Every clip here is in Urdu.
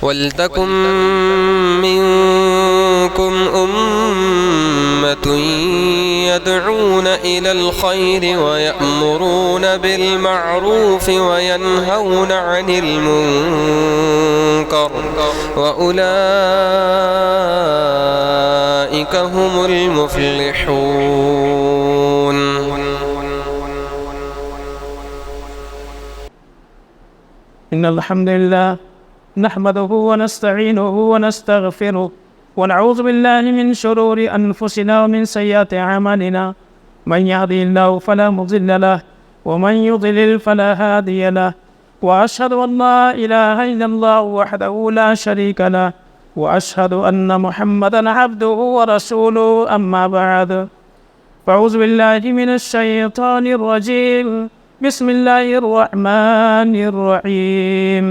وَلْتَكُن مِّنكُمْ أُمَّةٌ يَدْعُونَ إِلَى الْخَيْرِ وَيَأْمُرُونَ بِالْمَعْرُوفِ وَيَنْهَوْنَ عَنِ الْمُنكَرِ وَأُولَئِكَ هُمُ الْمُفْلِحُونَ. إن الحمد لله نحمده ونستعينه ونستغفره ونعوذ بالله من شرور أنفسنا ومن سيئات أعمالنا. من يهده الله فلا مضل له ومن يضلل فلا هادي له. وأشهد أن لا إله إلا الله وحده لا شريك له وأشهد أن محمدا عبده ورسوله. أما بعد فأعوذ بالله من الشيطان الرجيم. بسم الله الرحمن الرحيم.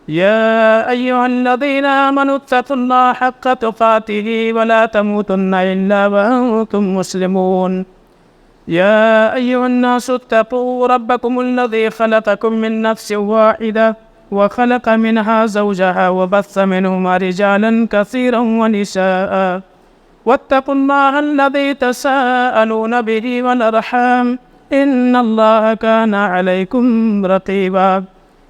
يا أيها الذين آمنوا اتقوا الله حق تقاته ولا تموتن إلا وأنتم مسلمون. يا أيها الناس اتقوا ربكم الذي خلقكم من نفس واحدة وخلق منها زوجها وبث منهما رجالا كثيرا ونساء واتقوا الله الذي تساءلون به والأرحام إن الله كان عليكم رقيبا.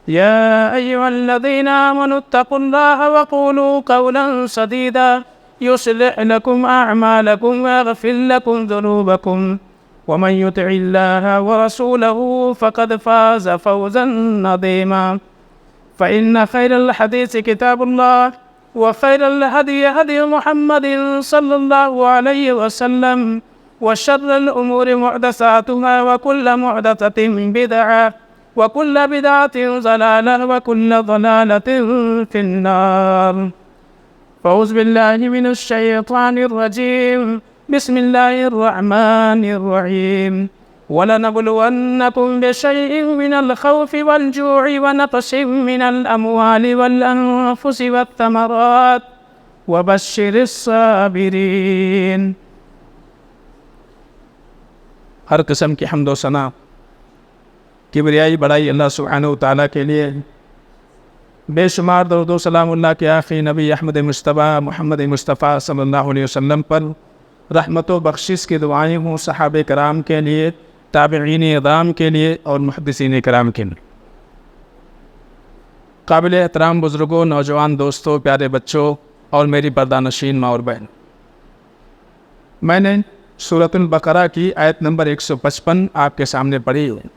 يا أيها الذين آمنوا اتقوا الله وقولوا قولا سديدا يصلح لكم أعمالكم ويغفر لكم ذنوبكم ومن يطع الله ورسوله فقد فاز فوزا عظيما. فإن خير الحديث كتاب الله وخير الهدي هدي محمد صلى الله عليه وسلم وشر الأمور محدثاتها وكل محدثة بدعة وكل بدعة ضلالة وكل ضلالة في النار. فأعوذ بالله من الشيطان الرجيم. بسم الله الرحمن الرحيم. ولنبلونكم بشيء من الخوف والجوع ونقص من الأموال والأنفس والثمرات وبشر الصابرين. ہر قسم کی حمد و ثنا کبریائی بڑائی اللہ سبحانہ و تعالیٰ کے لیے. بے شمار درود و سلام اللہ کے آخری نبی احمد مصطفیٰ محمد مصطفیٰ صلی اللہ علیہ وسلم پر رحمت و بخشش کی دعائیں ہوں صحابہ کرام کے لیے، تابعین اعظام کے لیے اور محدثین کرام کے لیے. قابل احترام بزرگوں، نوجوان دوستوں، پیارے بچوں اور میری پردہ نشین ماں اور بہن، میں نے سورۃ البقرہ کی آیت نمبر 155 آپ کے سامنے پڑھی ہے.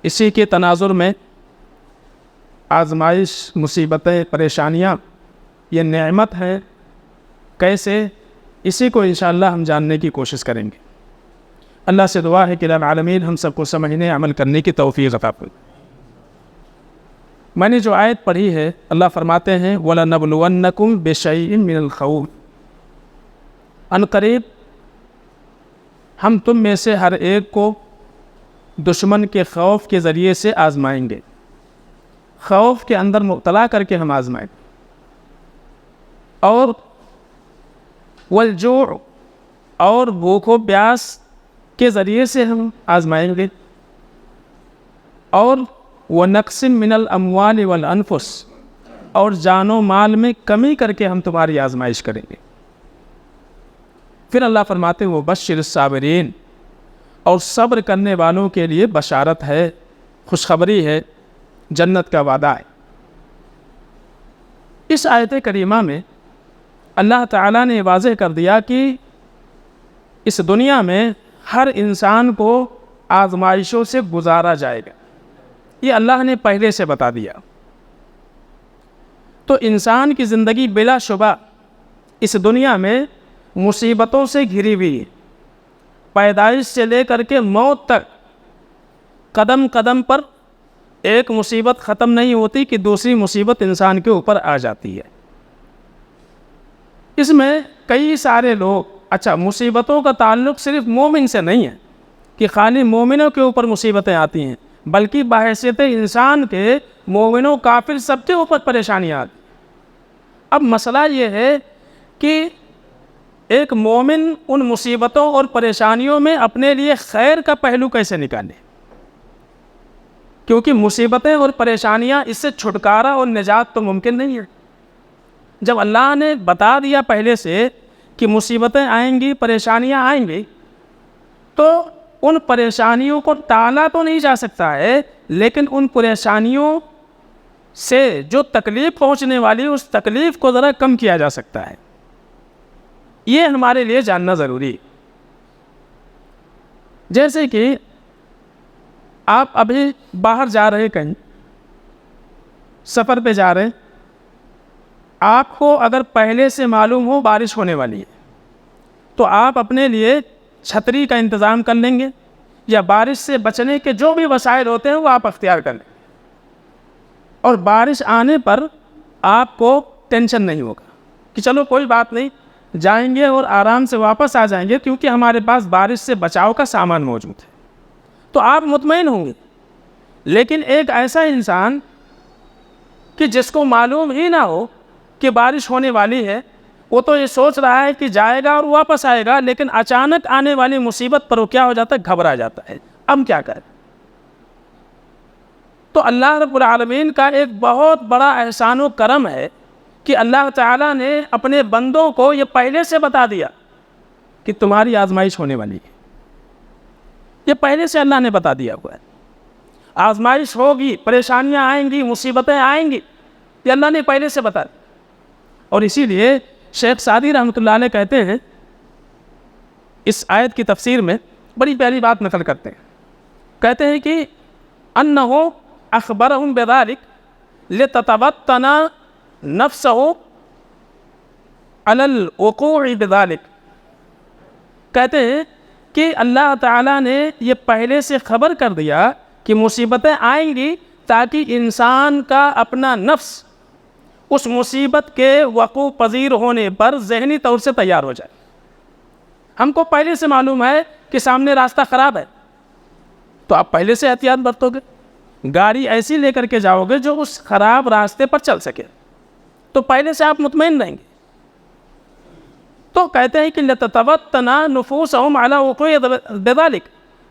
اسی کے تناظر میں آزمائش، مصیبتیں، پریشانیاں یہ نعمت ہے کیسے، اسی کو انشاءاللہ ہم جاننے کی کوشش کریں گے. اللہ سے دعا ہے کہ رب العالمین ہم سب کو سمجھنے، عمل کرنے کی توفیق عطا فرمائے. میں نے جو آیت پڑھی ہے، اللہ فرماتے ہیں وَلَنَبْلُوَنَّكُمْ بِشَيْءٍ مِّنَ الْخَوْفِ، ان قریب ہم تم میں سے ہر ایک کو دشمن کے خوف کے ذریعے سے آزمائیں گے. خوف کے اندر مبتلا کر کے ہم آزمائیں گے. اور والجوع، اور بھوک و پیاس کے ذریعے سے ہم آزمائیں گے. اور ونقص من الاموال والانفس، اور جان و مال میں کمی کر کے ہم تمہاری آزمائش کریں گے. پھر اللہ فرماتے ہیں وبشر الصابرین، اور صبر کرنے والوں کے لیے بشارت ہے، خوشخبری ہے، جنت کا وعدہ ہے. اس آیت کریمہ میں اللہ تعالیٰ نے واضح کر دیا کہ اس دنیا میں ہر انسان کو آزمائشوں سے گزارا جائے گا. یہ اللہ نے پہلے سے بتا دیا. تو انسان کی زندگی بلا شبہ اس دنیا میں مصیبتوں سے گھری ہوئی ہے. پیدائش سے لے کر کے موت تک قدم قدم پر ایک مصیبت ختم نہیں ہوتی کہ دوسری مصیبت انسان کے اوپر آ جاتی ہے. اس میں کئی سارے لوگ، اچھا مصیبتوں کا تعلق صرف مومن سے نہیں ہے کہ خالی مومنوں کے اوپر مصیبتیں آتی ہیں، بلکہ بحیثیت انسان کے مومنوں کافر سب کے اوپر پریشانیاں آتی. اب مسئلہ یہ ہے کہ ایک مومن ان مصیبتوں اور پریشانیوں میں اپنے لیے خیر کا پہلو کیسے نکالے. کیونکہ مصیبتیں اور پریشانیاں اس سے چھٹکارا اور نجات تو ممکن نہیں ہے۔ جب اللہ نے بتا دیا پہلے سے کہ مصیبتیں آئیں گی، پریشانیاں آئیں گی، تو ان پریشانیوں کو ٹالا تو نہیں جا سکتا ہے، لیکن ان پریشانیوں سے جو تکلیف پہنچنے والی اس تکلیف کو ذرا کم کیا جا سکتا ہے۔ یہ ہمارے لیے جاننا ضروری ہے۔ جیسے کہ آپ ابھی باہر جا رہے، کہیں سفر پہ جا رہے، آپ کو اگر پہلے سے معلوم ہو بارش ہونے والی ہے تو آپ اپنے لیے چھتری کا انتظام کر لیں گے، یا بارش سے بچنے کے جو بھی وسائل ہوتے ہیں وہ آپ اختیار کر لیں، اور بارش آنے پر آپ کو ٹینشن نہیں ہوگا کہ چلو کوئی بات نہیں، جائیں گے اور آرام سے واپس آ جائیں گے، کیونکہ ہمارے پاس بارش سے بچاؤ کا سامان موجود ہے، تو آپ مطمئن ہوں گے۔ لیکن ایک ایسا انسان کہ جس کو معلوم ہی نہ ہو کہ بارش ہونے والی ہے، وہ تو یہ سوچ رہا ہے کہ جائے گا اور واپس آئے گا، لیکن اچانک آنے والی مصیبت پر وہ کیا ہو جاتا ہے؟ گھبرا جاتا ہے، اب کیا کرے؟ تو اللہ رب العالمین کا ایک بہت بڑا احسان و کرم ہے کہ اللہ تعالیٰ نے اپنے بندوں کو یہ پہلے سے بتا دیا کہ تمہاری آزمائش ہونے والی ہے۔ یہ پہلے سے اللہ نے بتا دیا ہوا ہے، آزمائش ہوگی، پریشانیاں آئیں گی، مصیبتیں آئیں گی، یہ اللہ نے پہلے سے بتا دیا۔ اور اسی لیے شیخ سعدی رحمۃ اللہ علیہ کہتے ہیں، اس آیت کی تفسیر میں بڑی پیاری بات نقل کرتے ہیں، کہتے ہیں کہ انہ اخبرہم بذلک لتتوطن نفسہ علی الوقوع بذلک، کہتے ہیں کہ اللہ تعالیٰ نے یہ پہلے سے خبر کر دیا کہ مصیبتیں آئیں گی تاکہ انسان کا اپنا نفس اس مصیبت کے وقوع پذیر ہونے پر ذہنی طور سے تیار ہو جائے۔ ہم کو پہلے سے معلوم ہے کہ سامنے راستہ خراب ہے، تو آپ پہلے سے احتیاط برتو گے، گاڑی ایسی لے کر کے جاؤ گے جو اس خراب راستے پر چل سکے، تو پہلے سے آپ مطمئن رہیں گے۔ تو کہتے ہیں کہ لتتوطن نفوسہم علی وقوع بذلک،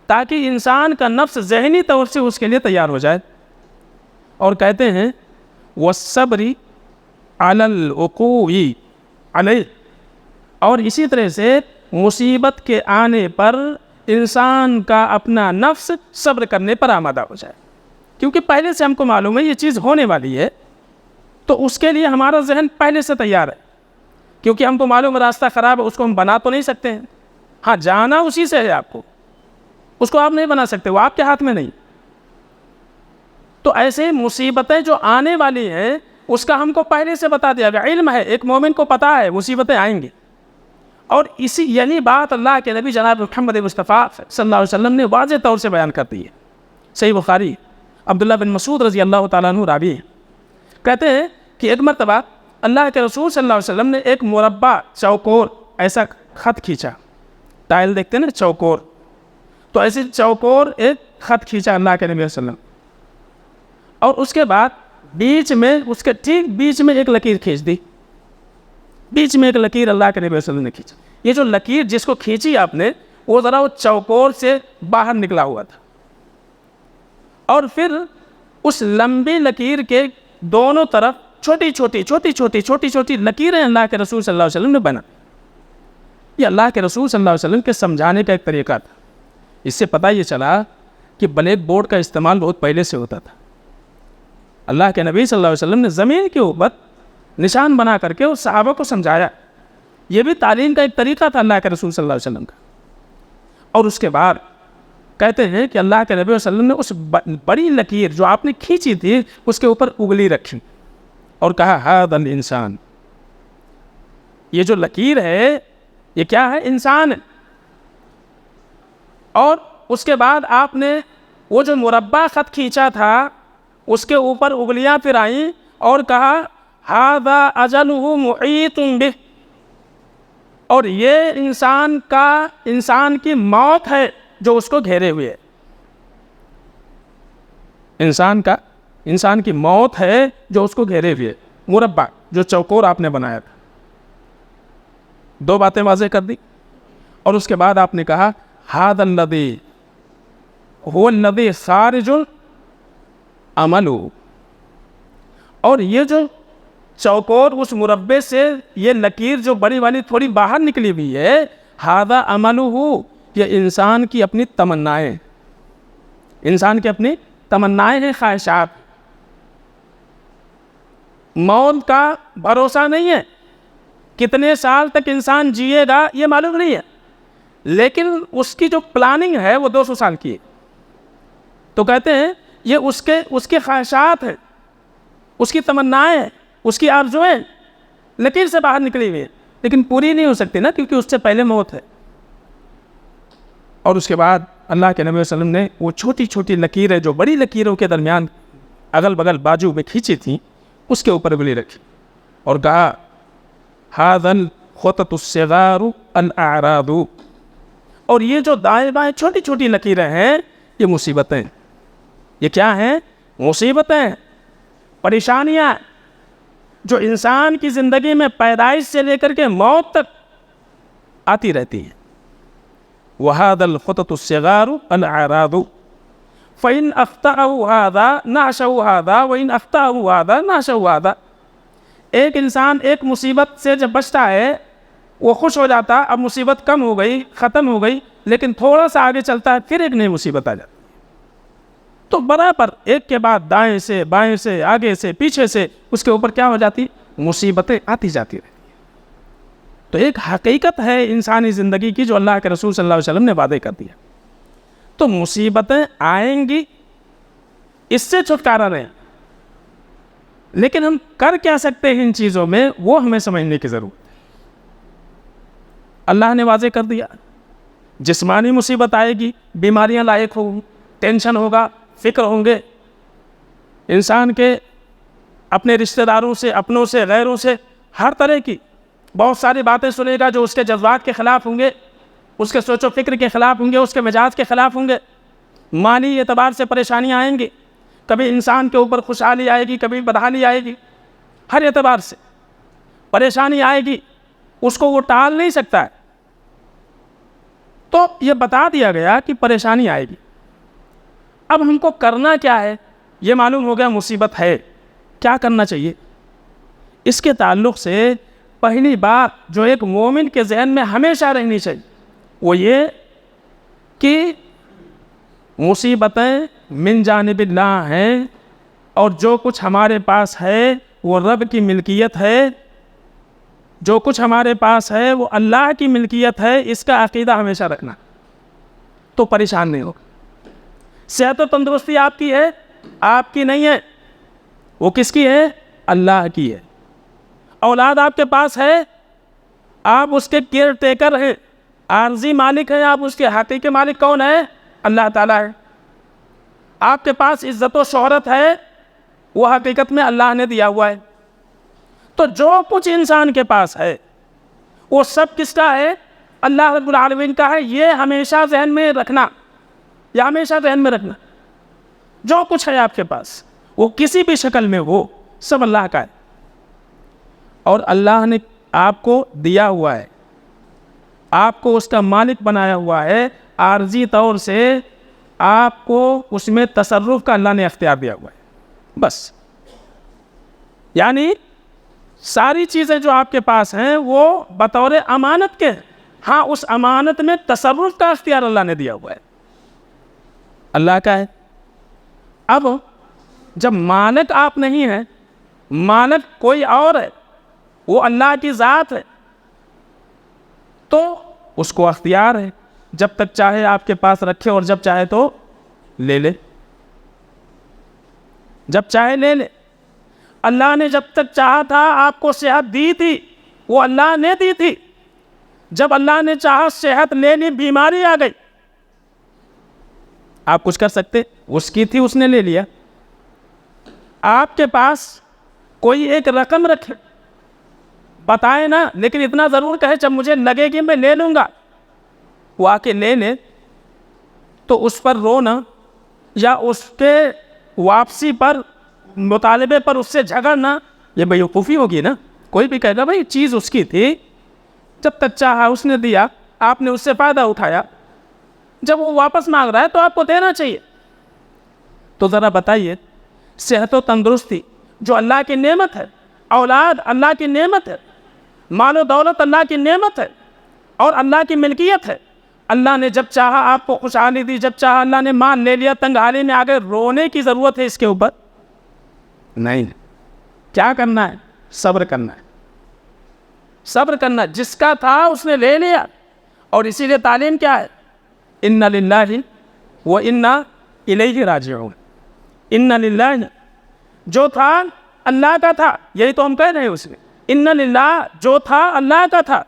تاکہ انسان کا نفس ذہنی طور سے اس کے لیے تیار ہو جائے۔ اور کہتے ہیں والصبر علی الوقوع علیہ، اور اسی طرح سے مصیبت کے آنے پر انسان کا اپنا نفس صبر کرنے پر آمادہ ہو جائے، کیونکہ پہلے سے ہم کو معلوم ہے یہ چیز ہونے والی ہے، تو اس کے لیے ہمارا ذہن پہلے سے تیار ہے، کیونکہ ہم کو معلوم راستہ خراب ہے، اس کو ہم بنا تو نہیں سکتے ہیں، ہاں جانا اسی سے ہے، آپ کو اس کو آپ نہیں بنا سکتے، وہ آپ کے ہاتھ میں نہیں۔ تو ایسے مصیبتیں جو آنے والی ہیں اس کا ہم کو پہلے سے بتا دیا گیا، علم ہے، ایک مومن کو پتہ ہے مصیبتیں آئیں گی۔ اور اسی یعنی بات اللہ کے نبی جناب محمد مصطفیٰ صلی اللہ علیہ وسلم نے واضح طور سے بیان کر دی ہے۔ صحیح بخاری، عبداللہ بن مسعود رضی اللہ تعالیٰ عنہ راوی ہیں، کہتے ہیں کہ ایک مرتبہ اللہ کے رسول صلی اللہ علیہ وسلم نے ایک مربع چوکور ایسا خط کھینچا، ٹائل دیکھتے ہیں نا چوکور، تو ایسے چوکور ایک خط کھینچا اللہ کے نبی صلی اللہ علیہ وسلم، اور اس کے بعد بیچ میں اس کے ٹھیک بیچ میں ایک لکیر کھینچ دی، بیچ میں ایک لکیر اللہ کے نبی صلی اللہ علیہ وسلم نے کھینچا۔ یہ جو لکیر جس کو کھینچی آپ نے، وہ ذرا وہ چوکور سے باہر نکلا ہوا تھا، اور پھر اس لمبی لکیر کے دونوں طرف چھوٹی چھوٹی لکیریں اللہ کے رسول صلی اللہ علیہ وسلم نے بنا۔ یہ اللہ کے رسول صلی اللہ علیہ وسلم کے سمجھانے کا ایک طریقہ تھا۔ اس سے پتہ یہ چلا کہ بلیک بورڈ کا استعمال بہت پہلے سے ہوتا تھا۔ اللہ کے نبی صلی اللہ علیہ وسلم نے زمین کے اوپر نشان بنا کر کے اس صحابہ کو سمجھایا، یہ بھی تعلیم کا ایک طریقہ تھا اللہ کے رسول صلی اللہ علیہ وسلم کا۔ اور اس کے بعد کہتے ہیں کہ اللہ کے نبی صلی اللہ علیہ وسلم نے اس بڑی لکیر جو آپ نے کھینچی تھی اس کے اوپر انگلی رکھی اور کہا ھذا الانسان، یہ جو لکیر ہے یہ کیا ہے؟ انسان ہے۔ اور اس کے بعد آپ نے وہ جو مربع خط کھینچا تھا اس کے اوپر انگلیاں پھرائیں اور کہا ھذا اجلہ محیط بہ، اور یہ انسان کی موت ہے جو اس کو گھیرے ہوئے ہے، انسان کی موت ہے جو اس کو گھیرے ہوئے ہے۔ مربع جو چوکور آپ نے بنایا تھا، دو باتیں واضح کر دی، اور اس کے بعد آپ نے کہا ھذا الذی هو الذی خارج عمل. اور یہ جو چوکور اس مربع سے یہ لکیر جو بڑی والی تھوڑی باہر نکلی ہوئی ہے، ھذا عملہ، یہ انسان کی اپنی تمنائیں، انسان کی اپنی تمنائیں ہیں، خواہشات. موت کا بھروسہ نہیں ہے، کتنے سال تک انسان جیے گا یہ معلوم نہیں ہے، لیکن اس کی جو پلاننگ ہے وہ 200 سال کی ہے. تو کہتے ہیں یہ اس کے خواہشات ہیں، اس کی تمنائیں ہیں، اس کی آرزویں لکیر سے باہر نکلی ہوئی ہیں، لیکن پوری نہیں ہو سکتی نا، کیونکہ اس سے پہلے موت ہے. اور اس کے بعد اللہ کے نبی صلی اللہ علیہ وسلم نے وہ چھوٹی چھوٹی لکیریں جو بڑی لکیروں کے درمیان اگل بغل بازو میں کھینچی تھیں، اس کے اوپر انگلی رکھی اور کہا ھذا الخطط الصغار الاعراض. اور یہ جو دائیں بائیں چھوٹی چھوٹی لکیریں ہیں یہ مصیبتیں، یہ کیا ہیں؟ مصیبتیں، پریشانیاں جو انسان کی زندگی میں پیدائش سے لے کر کے موت تک آتی رہتی ہیں. وَهَذَا الْخُطَطُ الصِّغَارُ الْأَعْرَاضُ فَإِنْ أَخْطَأَهُ هَذَا نَعْشَهُ هَذَا وَإِنْ أَخْطَأَهُ هَذَا نَعْشَهُ هَذَا. ایک انسان ایک مصیبت سے جب بچتا ہے وہ خوش ہو جاتا، اب مصیبت کم ہو گئی، ختم ہو گئی، لیکن تھوڑا سا آگے چلتا ہے پھر ایک نئی مصیبت آ جاتی. تو برابر ایک کے بعد دائیں سے بائیں سے آگے سے پیچھے سے اس کے اوپر کیا ہو جاتی؟ مصیبتیں آتی جاتی رہتی. تو ایک حقیقت ہے انسانی زندگی کی جو اللہ کے رسول صلی اللہ علیہ وسلم نے وعدے کر دیا. تو مصیبتیں آئیں گی، اس سے چھٹکارا رہیں، لیکن ہم کر کیا سکتے ہیں ان چیزوں میں وہ ہمیں سمجھنے کی ضرورت ہے. اللہ نے واضح کر دیا، جسمانی مصیبت آئے گی، بیماریاں لاحق ہوں، ٹینشن ہوگا، فکر ہوں گے، انسان کے اپنے رشتہ داروں سے، اپنوں سے، غیروں سے ہر طرح کی بہت ساری باتیں سنے گا جو اس کے جذبات کے خلاف ہوں گے، اس کے سوچ و فکر کے خلاف ہوں گے، اس کے مزاج کے خلاف ہوں گے. مالی اعتبار سے پریشانیاں آئیں گی، کبھی انسان کے اوپر خوشحالی آئے گی، کبھی بدحالی آئے گی، ہر اعتبار سے پریشانی آئے گی، اس کو وہ ٹال نہیں سکتا ہے. تو یہ بتا دیا گیا کہ پریشانی آئے گی. اب ہم کو کرنا کیا ہے؟ یہ معلوم ہو گیا مصیبت ہے، کیا کرنا چاہیے؟ اس کے تعلق سے پہلی بات جو ایک مومن کے ذہن میں ہمیشہ رہنی چاہیے وہ یہ کہ مصیبتیں من جانب اللہ ہیں، اور جو کچھ ہمارے پاس ہے وہ رب کی ملکیت ہے، جو کچھ ہمارے پاس ہے وہ اللہ کی ملکیت ہے. اس کا عقیدہ ہمیشہ رکھنا تو پریشان نہیں ہوگا. صحت و تندرستی آپ کی ہے، آپ کی نہیں ہے، وہ کس کی ہے؟ اللہ کی ہے. اولاد آپ کے پاس ہے، آپ اس کے کیئر ٹیکر ہیں، عارضی مالک ہیں، آپ اس کے حقیقی مالک کون ہے؟ اللہ تعالیٰ ہے. آپ کے پاس عزت و شہرت ہے، وہ حقیقت میں اللہ نے دیا ہوا ہے. تو جو کچھ انسان کے پاس ہے وہ سب کس کا ہے؟ اللہ رب العالمین کا ہے. یہ ہمیشہ ذہن میں رکھنا، یا ہمیشہ ذہن میں رکھنا جو کچھ ہے آپ کے پاس وہ کسی بھی شکل میں ہو سب اللہ کا ہے، اور اللہ نے آپ کو دیا ہوا ہے، آپ کو اس کا مالک بنایا ہوا ہے. عارضی طور سے آپ کو اس میں تصرف کا اللہ نے اختیار دیا ہوا ہے بس. یعنی ساری چیزیں جو آپ کے پاس ہیں وہ بطور امانت کے، ہاں اس امانت میں تصرف کا اختیار اللہ نے دیا ہوا ہے، اللہ کا ہے. اب جب مالک آپ نہیں ہیں، مالک کوئی اور ہے، وہ اللہ کی ذات ہے، تو اس کو اختیار ہے جب تک چاہے آپ کے پاس رکھے اور جب چاہے تو لے لے، جب چاہے لے لے. اللہ نے جب تک چاہا تھا آپ کو صحت دی تھی، وہ اللہ نے دی تھی. جب اللہ نے چاہا صحت لے لی، بیماری آ گئی، آپ کچھ کر سکتے؟ اس کی تھی، اس نے لے لیا. آپ کے پاس کوئی ایک رقم رکھے، بتائے نا، لیکن اتنا ضرور کہے جب مجھے لگے گی میں لے لوں گا، وہ آ کے لے لے، تو اس پر رونا یا اس کے واپسی پر مطالبے پر اس سے جھگڑنا یہ بیوقوفی ہوگی نا. کوئی بھی کہے گا بھائی چیز اس کی تھی، جب تک چاہا اس نے دیا، آپ نے اس سے فائدہ اٹھایا، جب وہ واپس مانگ رہا ہے تو آپ کو دینا چاہیے. تو ذرا بتائیے صحت و تندرستی جو اللہ کی نعمت ہے، اولاد اللہ کی نعمت ہے، مال و دولت اللہ کی نعمت ہے اور اللہ کی ملکیت ہے۔ اللہ نے جب چاہا آپ کو خوشحالی دی، جب چاہا اللہ نے مال لے لیا، تنگ حالی میں آگے رونے کی ضرورت ہے اس کے اوپر؟ نہیں۔ کیا کرنا ہے؟ صبر کرنا ہے، صبر کرنا۔ جس کا تھا اس نے لے لیا، اور اسی لیے تعلیم کیا ہے؟ اِنَّ لِلَّهِ وَإِنَّا إِلَيْهِ راجعون۔ اِنَّ لِلَّهِ جو تھا اللہ کا تھا، یہی تو ہم کہہ رہے ہیں اس میں۔ اِنَّ لِلَّهِ جو تھا اللہ کا تھا،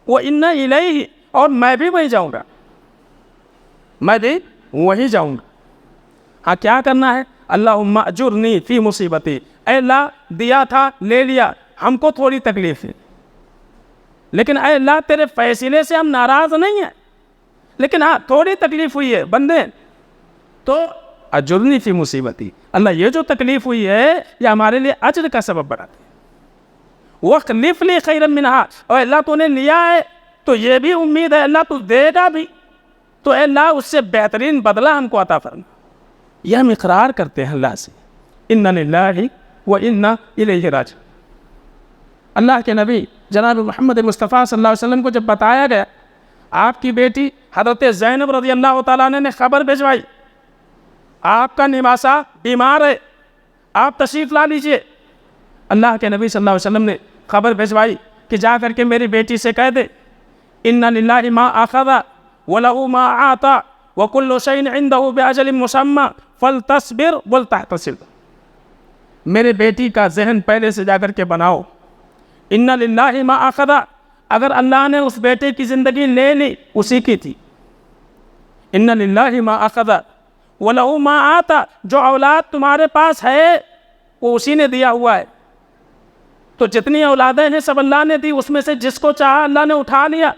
وَإِنَّا إِلَيْهِ اور میں بھی وہی جاؤں گا، میں بھی وہی جاؤں گا۔ ہاں کیا کرنا ہے؟ اللہم اجرنی فی مصیبتی، اے اللہ دیا تھا لے لیا، ہم کو تھوڑی تکلیف ہے، لیکن اے اللہ تیرے فیصلے سے ہم ناراض نہیں ہیں، لیکن ہاں تھوڑی تکلیف ہوئی ہے بندے، تو اجرنی فی مصیبتی، اللہ یہ جو تکلیف ہوئی ہے یہ ہمارے لیے اجر کا سبب بنا دے۔ وَاخْلِفْ لِي خَيْرًا مِنْهَا، اور اللہ تو نے لیا ہے تو یہ بھی امید ہے اللہ تو دے گا بھی، تو اے اللہ اس سے بہترین بدلہ ہم کو عطا فرما۔ یہ ہم اقرار کرتے ہیں اللہ سے، اِنَّ لِلَّهِ وَإِنَّا إِلَيْهِ راجعون۔ اللہ کے نبی جناب محمد مصطفیٰ صلی اللہ علیہ وسلم کو جب بتایا گیا آپ کی بیٹی حضرت زینب رضی اللہ تعالیٰ عنہ نے خبر بھیجوائی، آپ کا نواسہ بیمار ہے، آپ تشریف لا لیجئے، اللہ کے نبی صلی اللہ علیہ وسلم نے خبر بھیجوائی کہ جا کر کے میری بیٹی سے کہہ دے اِنَّ لِلَّهِ مَا أَخَذَ وَلَهُ مَا أَعْطَى وَكُلُّ شَيْءٍ عِنْدَهُ بِأَجَلٍ مُّسَمًّى فَلْتَصْبِرْ وَلْتَحْتَسِبْ۔ میرے بیٹی کا ذہن پہلے سے جا کر کے بناؤ، اِنَّ لِلَّهِ مَا أَخَذَ، اگر اللہ نے اس بیٹے کی زندگی لے لی اسی کی تھی، اِنَّ لِلَّهِ مَا أَخَذَ وَلَهُ مَا أَعْطَى، جو اولاد تمہارے پاس ہے وہ اسی نے دیا ہوا ہے، تو جتنی اولادیں ہیں سب اللہ نے دی، اس میں سے جس کو چاہا اللہ نے اٹھا لیا،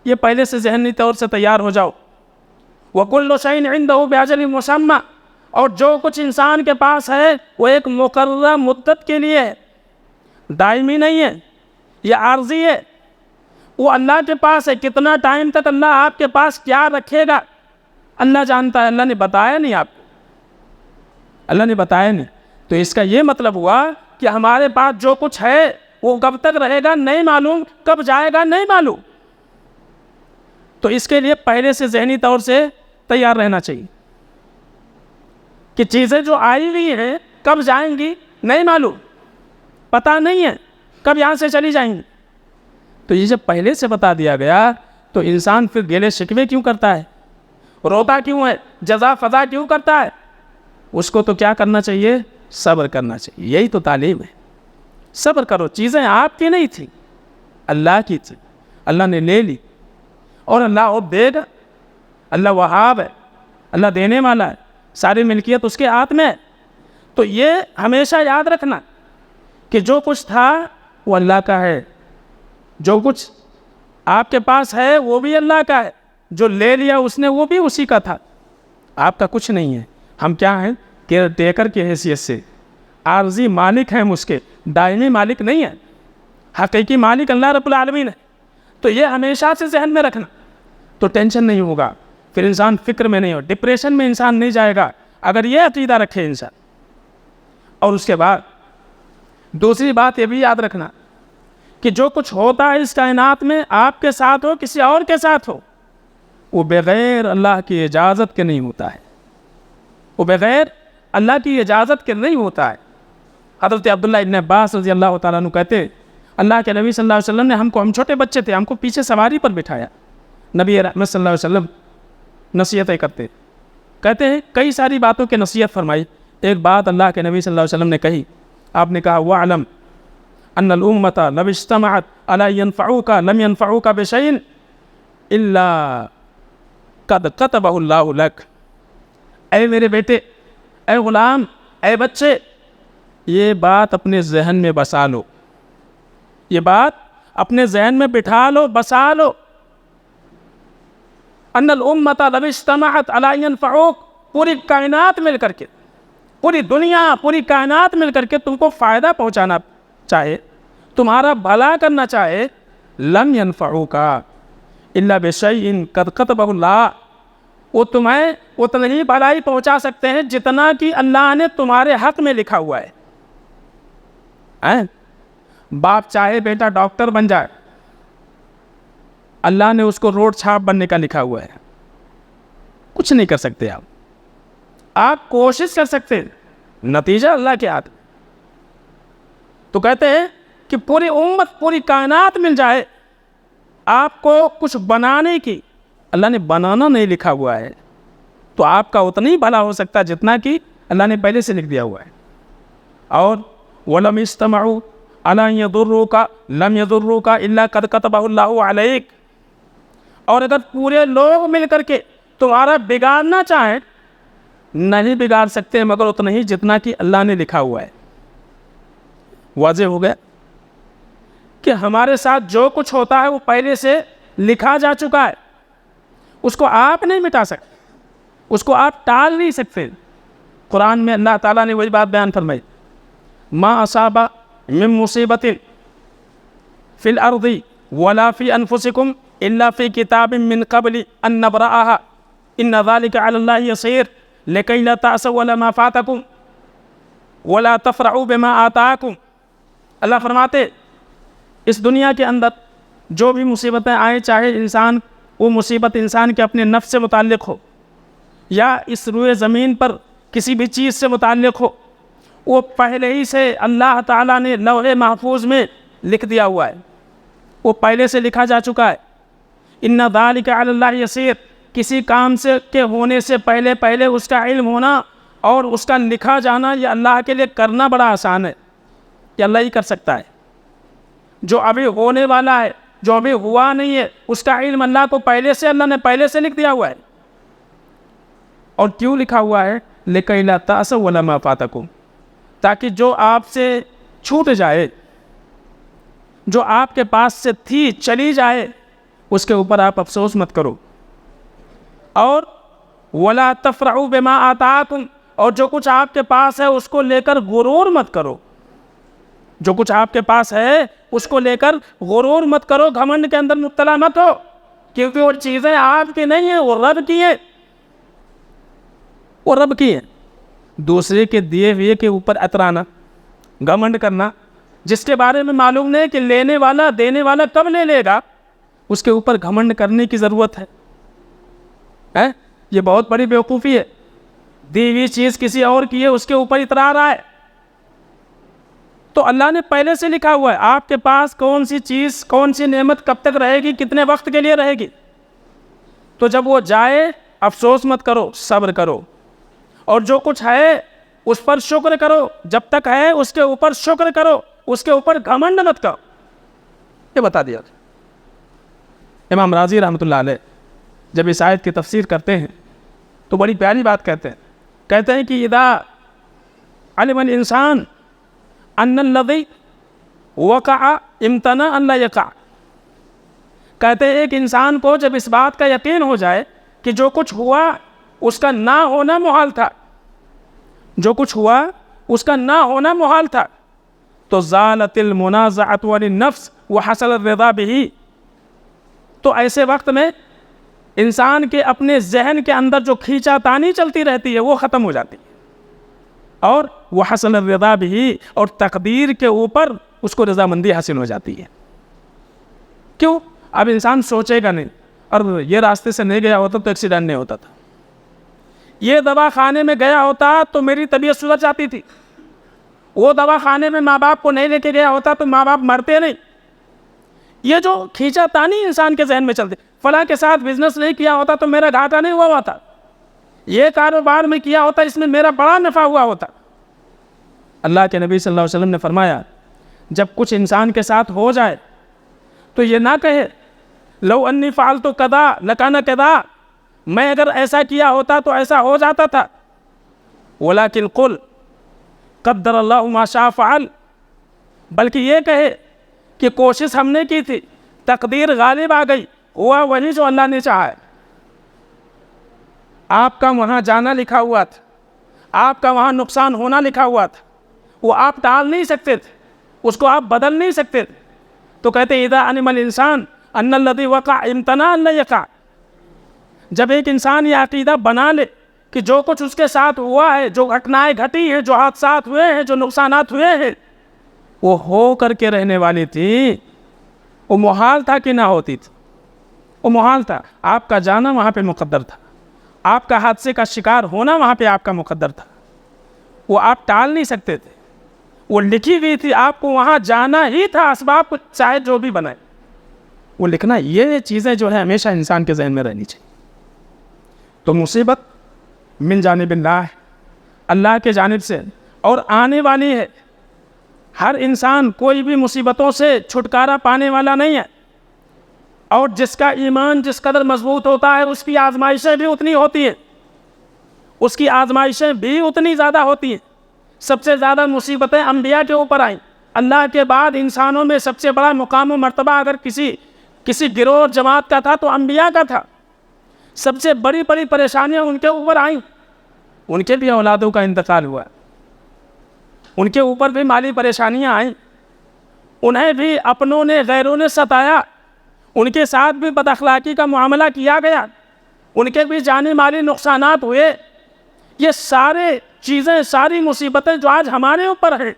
یہ پہلے سے ذہنی طور سے تیار ہو جاؤ۔ وَكُلُّ شَيْءٍ عِنْدَهُ بِأَجَلٍ مُّسَمًّى، اور جو کچھ انسان کے پاس ہے وہ ایک مقررہ مدت کے لیے ہے، دائمی نہیں ہے، یہ عارضی ہے، وہ اللہ کے پاس ہے۔ کتنا ٹائم تک اللہ آپ کے پاس کیا رکھے گا اللہ جانتا ہے، اللہ نے بتایا نہیں آپ کو، اللہ نے بتایا نہیں، تو اس کا یہ مطلب ہوا کہ ہمارے پاس جو کچھ ہے وہ کب تک رہے گا نہیں معلوم، کب جائے گا نہیں معلوم، تو اس کے لیے پہلے سے ذہنی طور سے تیار رہنا چاہیے کہ چیزیں جو آئی ہوئی ہیں کب جائیں گی نہیں معلوم، پتہ نہیں ہے کب یہاں سے چلی جائیں گی، تو یہ جب پہلے سے بتا دیا گیا تو انسان پھر گلے شکوے کیوں کرتا ہے، روتا کیوں ہے، جزا فضا کیوں کرتا ہے؟ اس کو تو کیا کرنا چاہیے؟ صبر کرنا چاہیے۔ یہی تو تعلیم ہے، صبر کرو، چیزیں آپ کی نہیں تھیں، اللہ کی تھی، اللہ نے لے لی، اور اللہ اور دے گا، اللہ وہاب ہے، اللہ دینے والا ہے، ساری ملکیت اس کے ہاتھ میں ہے۔ تو یہ ہمیشہ یاد رکھنا کہ جو کچھ تھا وہ اللہ کا ہے، جو کچھ آپ کے پاس ہے وہ بھی اللہ کا ہے، جو لے لیا اس نے وہ بھی اسی کا تھا، آپ کا کچھ نہیں ہے۔ ہم کیا ہیں؟ کیئر ٹیکر کی حیثیت سے عارضی مالک ہیں ہم، اس کے دائمی مالک نہیں ہیں، حقیقی مالک اللہ رب العالمین ہے۔ تو یہ ہمیشہ سے ذہن میں رکھنا، تو ٹینشن نہیں ہوگا، پھر انسان فکر میں نہیں ہو، ڈپریشن میں انسان نہیں جائے گا اگر یہ عقیدہ رکھے انسان۔ اور اس کے بعد دوسری بات یہ بھی یاد رکھنا کہ جو کچھ ہوتا ہے اس کائنات میں، آپ کے ساتھ ہو کسی اور کے ساتھ ہو، وہ بغیر اللہ کی اجازت کے نہیں ہوتا ہے، وہ بغیر اللہ کی اجازت کے نہیں ہوتا ہے۔ حضرت عبداللہ ابن عباس رضی اللہ تعالیٰ عنہ کہتے ہیں اللہ کے نبی صلی اللہ علیہ وسلم نے ہم چھوٹے بچے تھے، ہم کو پیچھے سواری پر بٹھایا، نبی رحمت صلی اللہ علیہ وسلم نصیحتیں کرتے، کہتے ہیں کئی ساری باتوں کی نصیحت فرمائی، ایک بات اللہ کے نبی صلی اللہ علیہ وسلم نے کہی، آپ نے کہا وَعْلَمْ أَنَّ الْأُمَّةَ لَوِ اجْتَمَعَتْ عَلَىٰ يَنْفَعُوكَ لَمْ يَنْفَعُوكَ بِشَيْءٍ إِلَّا قَدْ كَتَبَهُ اللَّهُ لَكَ۔ اے میرے بیٹے، اے غلام، اے بچے، یہ بات اپنے ذہن میں بسا لو، یہ بات اپنے ذہن میں بٹھا لو، بسا لو، ان الامۃ لو اجتمعت علی ينفعوک، پوری کائنات مل کر کے، پوری دنیا، پوری کائنات مل کر کے تم کو فائدہ پہنچانا چاہے، تمہارا بھلا کرنا چاہے، لم ينفعوک الا بشیء قد کتبہ اللہ، وہ تمہیں اتنی ہی بھلائی پہنچا سکتے ہیں جتنا کہ اللہ نے تمہارے حق میں لکھا ہوا ہے۔ باپ چاہے بیٹا ڈاکٹر بن جائے، اللہ نے اس کو روڈ چھاپ بننے کا لکھا ہوا ہے، کچھ نہیں کر سکتے آپ کوشش کر سکتے، نتیجہ اللہ کے ہاتھ۔ تو کہتے ہیں کہ پوری امت، پوری کائنات مل جائے آپ کو کچھ بنانے کی، اللہ نے بنانا نہیں لکھا ہوا ہے، تو آپ کا اتنا ہی بھلا ہو سکتا ہے جتنا کہ اللہ نے پہلے سے لکھ دیا ہوا ہے۔ اور وَلَمْ يَسْتَمَعُوا عَلَىٰ أَن يَضُرُّوكَ لَمْ يَضُرُّوكَ إِلَّا قَدْ كَتَبَهُ اللَّهُ عَلَيْكَ، اور اگر پورے لوگ مل کر کے تمہارا بگاڑنا چاہیں نہیں بگاڑ سکتے مگر اتنا ہی جتنا کہ اللہ نے لکھا ہوا ہے۔ واضح ہو گیا کہ ہمارے ساتھ جو کچھ ہوتا ہے وہ پہلے سے لکھا جا چکا ہے، اس کو آپ نہیں مٹا سکتے، اس کو آپ ٹال نہیں سکتے۔ قرآن میں اللہ تعالیٰ نے وہی بات بیان فرمائی، ما اصاب من مصیبت فی الارض ولا فی انفسکم الا فی کتاب من قبل ان نبرأها ان ذلک علی اللہ یسیر لکی لا تعصوا ولا ما فاتکم ولا تفرحوا بما آتاکم۔ اللہ فرماتے اس دنیا کے اندر جو بھی مصیبتیں آئیں، چاہے انسان وہ مصیبت انسان کے اپنے نفس سے متعلق ہو یا اس روئے زمین پر کسی بھی چیز سے متعلق ہو، وہ پہلے ہی سے اللہ تعالیٰ نے لوح محفوظ میں لکھ دیا ہوا ہے، وہ پہلے سے لکھا جا چکا ہے۔ ان ذالک علی اللہ یسیر، کسی کام سے کے ہونے سے پہلے اس کا علم ہونا اور اس کا لکھا جانا، یہ اللہ کے لیے کرنا بڑا آسان ہے، کہ اللہ ہی کر سکتا ہے۔ جو ابھی ہونے والا ہے، جو ابھی ہوا نہیں ہے، اس کا علم اللہ کو اللہ نے پہلے سے لکھ دیا ہوا ہے۔ اور کیوں لکھا ہوا ہے؟ لِكَيْ لَا تَعْصَوْا وَلَا مَا فَاتَكُمْ، تاکہ جو آپ سے چھوٹ جائے، جو آپ کے پاس سے تھی چلی جائے، اس کے اوپر آپ افسوس مت کرو۔ اور وَلَا تَفْرَحُوا بِمَا آتَاكُمْ، اور جو کچھ آپ کے پاس ہے اس کو لے کر غرور مت کرو، جو کچھ آپ کے پاس ہے اس کو لے کر غرور مت کرو، گھمنڈ کے اندر مبتلا مت ہو، کیونکہ وہ چیزیں آپ کی نہیں ہیں، وہ رب کی ہیں، وہ رب کی ہیں۔ دوسرے کے دیے ہوئے کے اوپر اترانا، گھمنڈ کرنا، جس کے بارے میں معلوم نہیں کہ لینے والا دینے والا کب لے لے گا، اس کے اوپر گھمنڈ کرنے کی ضرورت ہے۔ یہ بہت بڑی بیوقوفی ہے، دی ہوئی چیز کسی اور کی ہے، اس کے اوپر اترا رہا ہے۔ تو اللہ نے پہلے سے لکھا ہوا ہے آپ کے پاس کون سی چیز، کون سی نعمت کب تک رہے گی، کتنے وقت کے لیے رہے گی۔ تو جب وہ جائے افسوس مت کرو، صبر کرو، اور جو کچھ ہے اس پر شکر کرو، جب تک ہے اس کے اوپر شکر کرو، اس کے اوپر گھمنڈ مت کرو۔ یہ بتا دیا۔ امام راضی رحمۃ اللہ علیہ جب اس آیت کی تفسیر کرتے ہیں تو بڑی پیاری بات کہتے ہیں کہ اذا علم الانسان ان الذی وقع امتنع ان لا یقع، کہتے ہیں ایک انسان کو جب اس بات کا یقین ہو جائے کہ جو کچھ ہوا اس کا نہ ہونا محال تھا، جو کچھ ہوا اس کا نہ ہونا محال تھا، تو زالت المنازعۃ عن النفس وحصل الرضا به، تو ایسے وقت میں انسان کے اپنے ذہن کے اندر جو کھینچا تانی چلتی رہتی ہے وہ ختم ہو جاتی ہے، اور وحصل الرضا به، اور تقدیر کے اوپر اس کو رضامندی حاصل ہو جاتی ہے۔ کیوں؟ اب انسان سوچے گا نہیں، اور یہ راستے سے نہیں گیا ہوتا تو ایکسیڈنٹ نہیں ہوتا تھا، یہ دوا خانے میں گیا ہوتا تو میری طبیعت سدھر جاتی تھی، وہ دوا خانے میں ماں باپ کو نہیں لے کے گیا ہوتا تو ماں باپ مرتے نہیں۔ یہ جو کھینچا تانی انسان کے ذہن میں چلتی، فلاں کے ساتھ بزنس نہیں کیا ہوتا تو میرا گھاٹا نہیں ہوا ہوتا، یہ کاروبار میں کیا ہوتا اس میں میرا بڑا نفع ہوا ہوتا۔ اللہ کے نبی صلی اللہ علیہ وسلم نے فرمایا جب کچھ انسان کے ساتھ ہو جائے تو یہ نہ کہے لو انی فعلت کذا لکان کذا، میں اگر ایسا کیا ہوتا تو ایسا ہو جاتا تھا، ولکن قل قدر اللہ ما شاء فعل، بلکہ یہ کہے کہ کوشش ہم نے کی تھی، تقدیر غالب آ گئی، ہوا وہی جو اللہ نے چاہا ہے۔ آپ کا وہاں جانا لکھا ہوا تھا، آپ کا وہاں نقصان ہونا لکھا ہوا تھا، وہ آپ ٹال نہیں سکتے تھے، اس کو آپ بدل نہیں سکتے تھے۔ تو کہتے اذا علم الانسان ان الذی وقع امتنع ان لا یقع، جب ایک انسان یہ عقیدہ بنا لے کہ جو کچھ اس کے ساتھ ہوا ہے، جو گھٹنائیں گھٹی ہیں، جو حادثات ہوئے ہیں، جو نقصانات ہوئے ہیں، وہ ہو کر کے رہنے والی تھی، وہ محال تھا کہ نہ ہوتی تھی، وہ محال تھا۔ آپ کا جانا وہاں پہ مقدر تھا، آپ کا حادثے کا شکار ہونا وہاں پہ آپ کا مقدر تھا، وہ آپ ٹال نہیں سکتے تھے، وہ لکھی ہوئی تھی، آپ کو وہاں جانا ہی تھا، اسباب کو چاہے جو بھی بنائے وہ لکھنا۔ یہ چیزیں جو ہے ہمیشہ انسان کے ذہن میں رہنی چاہیے۔ تو مصیبت من جانب اللہ ہے، اللہ کے جانب سے، اور آنے والی ہے۔ ہر انسان کوئی بھی مصیبتوں سے چھٹکارا پانے والا نہیں ہے، اور جس کا ایمان جس قدر مضبوط ہوتا ہے اس کی آزمائشیں بھی اتنی ہوتی ہیں، اس کی آزمائشیں بھی اتنی زیادہ ہوتی ہیں۔ سب سے زیادہ مصیبتیں انبیاء کے اوپر آئیں۔ اللہ کے بعد انسانوں میں سب سے بڑا مقام و مرتبہ اگر کسی گروہ اور جماعت کا تھا تو انبیاء کا تھا۔ سب سے بڑی بڑی پریشانیاں ان کے اوپر آئیں، ان کے بھی اولادوں کا انتقال ہوا، ان کے اوپر بھی مالی پریشانیاں آئیں، انہیں بھی اپنوں نے غیروں نے ستایا، ان کے ساتھ بھی بد اخلاقی کا معاملہ کیا گیا، ان کے بھی جانی مالی نقصانات ہوئے۔ یہ سارے چیزیں، ساری مصیبتیں جو آج ہمارے اوپر ہیں،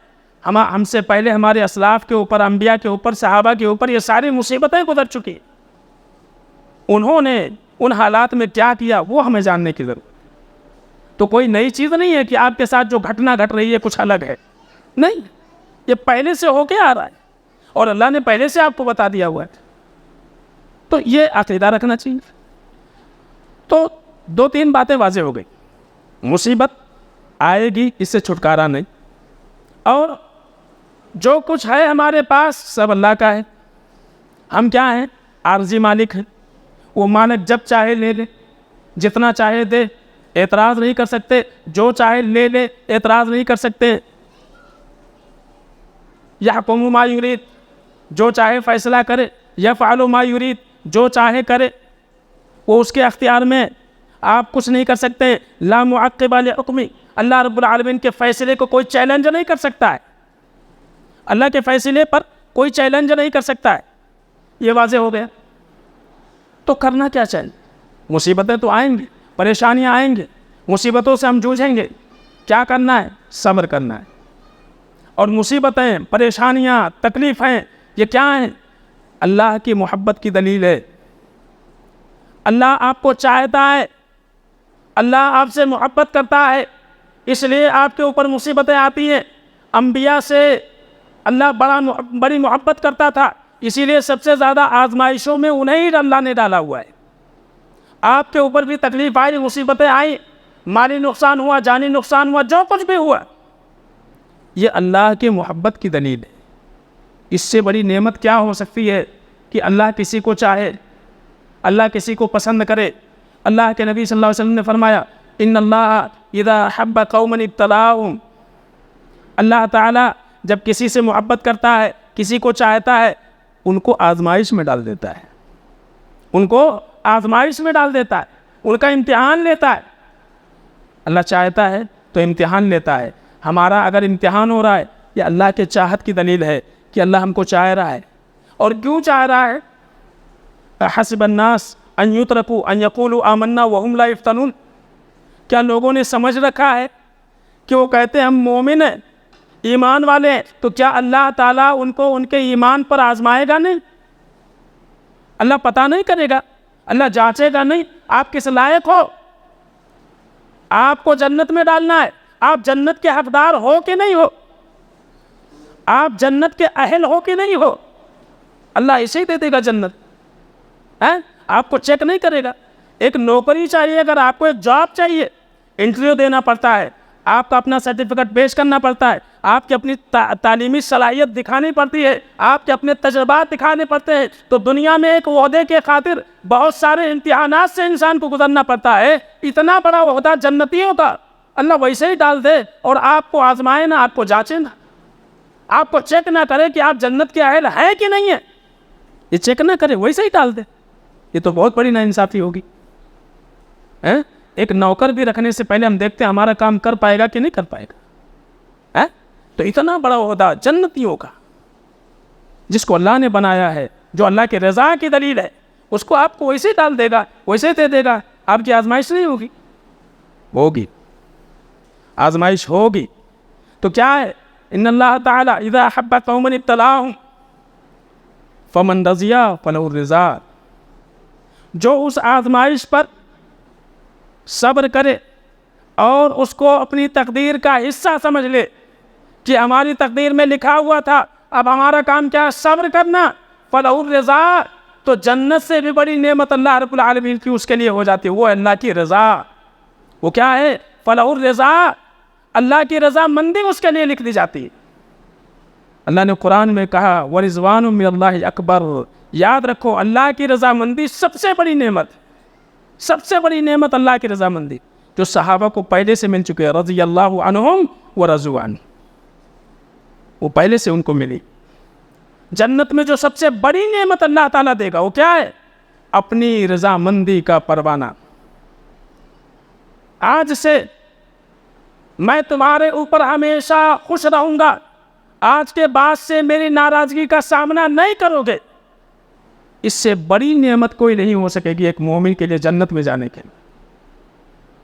ہم سے پہلے ہمارے اسلاف کے اوپر، انبیاء کے اوپر، صحابہ کے اوپر یہ ساری مصیبتیں گزر چکی۔ انہوں نے ان حالات میں کیا کیا وہ ہمیں جاننے کی ضرورت ہے۔ تو کوئی نئی چیز نہیں ہے کہ آپ کے ساتھ جو گھٹنا گھٹ رہی ہے کچھ الگ ہے، نہیں، یہ پہلے سے ہو کے آ رہا ہے اور اللہ نے پہلے سے آپ کو بتا دیا ہوا ہے۔ تو یہ عقیدہ رکھنا چاہیے۔ تو 2-3 باتیں واضح ہو گئی۔ مصیبت آئے گی، اس سے چھٹکارا نہیں، اور جو کچھ ہے ہمارے پاس سب اللہ کا ہے۔ ہم کیا ہیں؟ عارضی مالک ہیں۔ وہ مالک جب چاہے لے لے، جتنا چاہے دے، اعتراض نہیں کر سکتے، جو چاہے لے لے، اعتراض نہیں کر سکتے۔ یحکم ما یرید، جو چاہے فیصلہ کرے، یفعل ما یرید، جو چاہے کرے، وہ اس کے اختیار میں، آپ کچھ نہیں کر سکتے۔ لا معقب لحکمہ، اللہ رب العالمین کے فیصلے کو کوئی چیلنج نہیں کر سکتا ہے، اللہ کے فیصلے پر کوئی چیلنج نہیں کر سکتا ہے۔ یہ واضح ہو گیا۔ تو کرنا کیا چاہیے؟ مصیبتیں تو آئیں گی، پریشانیاں آئیں گے، مصیبتوں سے ہم جوجھیں گے، کیا کرنا ہے؟ صبر کرنا ہے۔ اور مصیبتیں، پریشانیاں، تکلیفیں یہ کیا ہیں؟ اللہ کی محبت کی دلیل ہے۔ اللہ آپ کو چاہتا ہے، اللہ آپ سے محبت کرتا ہے، اس لیے آپ کے اوپر مصیبتیں آتی ہیں۔ انبیاء سے اللہ بڑی محبت کرتا تھا، اسی لیے سب سے زیادہ آزمائشوں میں انہیں ہی اللہ نے ڈالا ہوا ہے۔ آپ کے اوپر بھی تکلیف آئی، مصیبتیں آئیں، مالی نقصان ہوا، جانی نقصان ہوا، جو کچھ بھی ہوا، یہ اللہ کی محبت کی دلیل ہے۔ اس سے بڑی نعمت کیا ہو سکتی ہے کہ اللہ کسی کو چاہے، اللہ کسی کو پسند کرے۔ اللہ کے نبی صلی اللہ علیہ وسلم نے فرمایا، ان اللہ اذا حب قوما ابتلاهم، اللہ تعالیٰ جب کسی سے محبت کرتا ہے، کسی کو چاہتا ہے، ان کو آزمائش میں ڈال دیتا ہے، ان کو آزمائش میں ڈال دیتا ہے، ان کا امتحان لیتا ہے۔ اللہ چاہتا ہے تو امتحان لیتا ہے۔ ہمارا اگر امتحان ہو رہا ہے، یہ اللہ کے چاہت کی دلیل ہے کہ اللہ ہم کو چاہ رہا ہے۔ اور کیوں چاہ رہا ہے؟ حسب الناس ان یترکوا ان یقولوا آمنا وهم لا یفتنون، کیا لوگوں نے سمجھ رکھا ہے کہ وہ کہتے ہیں ہم مومن ہیں، ایمان والے ہیں، تو کیا اللہ تعالیٰ ان کو ان کے ایمان پر آزمائے گا نہیں؟ اللہ پتہ نہیں کرے گا، اللہ جانچے گا نہیں آپ کس لائق ہو؟ آپ کو جنت میں ڈالنا ہے، آپ جنت کے حقدار ہو کہ نہیں ہو؟ آپ جنت کے اہل ہو کہ نہیں ہو؟ اللہ اسے ہی دے دے گا جنت، آپ کو چیک نہیں کرے گا۔ ایک نوکری چاہیے، اگر آپ کو ایک جاب چاہیے، انٹرویو دینا پڑتا ہے، آپ کا اپنا سرٹیفکیٹ پیش کرنا پڑتا ہے، آپ کی اپنی تعلیمی صلاحیت دکھانی پڑتی ہے، آپ کے اپنے تجربات دکھانے پڑتے ہیں۔ تو دنیا میں ایک عہدے کے خاطر بہت سارے امتحانات سے انسان کو گزرنا پڑتا ہے۔ اتنا بڑا عہدہ جنتیوں کا اللہ ویسے ہی ڈال دے اور آپ کو آزمائے نہ، آپ کو جانچے نہ، آپ کو چیک نہ کرے کہ آپ جنت کے اہل ہیں کہ نہیں ہیں، یہ چیک نہ کرے، ویسے ہی ڈال دے، یہ تو بہت بڑی ناانصافی ہوگی۔ ایک نوکر بھی رکھنے سے پہلے ہم دیکھتے ہیں ہمارا کام کر پائے گا کہ نہیں کر پائے گا۔ تو اتنا بڑا عہدہ جنتیوں کا، جس کو اللہ نے بنایا ہے، جو اللہ کے رضا کی دلیل ہے، اس کو آپ کو ویسے ڈال دے گا، ویسے دے دے گا۔ آپ کی آزمائش نہیں ہوگی؟ ہوگی، آزمائش ہوگی۔ تو کیا ہے؟ ان اللہ تعالیٰ اذا احب قوما ابتلاهم فمن رضی فلہ الرضا، جو اس آزمائش پر صبر کرے اور اس کو اپنی تقدیر کا حصہ سمجھ لے کہ ہماری تقدیر میں لکھا ہوا تھا، اب ہمارا کام کیا ہے؟ صبر کرنا، فلہ الرضا، تو جنت سے بھی بڑی نعمت اللہ رب العالمین کی اس کے لیے ہو جاتی ہے، وہ اللہ کی رضا۔ وہ کیا ہے؟ فلہ الرضا، اللہ کی رضا مندی اس کے لیے لکھ دی جاتی ہے۔ اللہ نے قرآن میں کہا وَرِضْوَانٌ مِّنَ اللَّهِ اکبر، یاد رکھو اللہ کی رضا مندی سب سے بڑی نعمت، سب سے بڑی نعمت اللہ کی رضا مندی، جو صحابہ کو پہلے سے مل چکے ہیں، رضی اللہ عنہم ورضوا عنہ، وہ پہلے سے ان کو ملی۔ جنت میں جو سب سے بڑی نعمت اللہ تعالیٰ دے گا وہ کیا ہے؟ اپنی رضا مندی کا پروانہ۔ آج سے میں تمہارے اوپر ہمیشہ خوش رہوں گا، آج کے بعد سے میری ناراضگی کا سامنا نہیں کرو گے، اس سے بڑی نعمت کوئی نہیں ہو سکے گی ایک مومن کے لیے جنت میں جانے کے لیے۔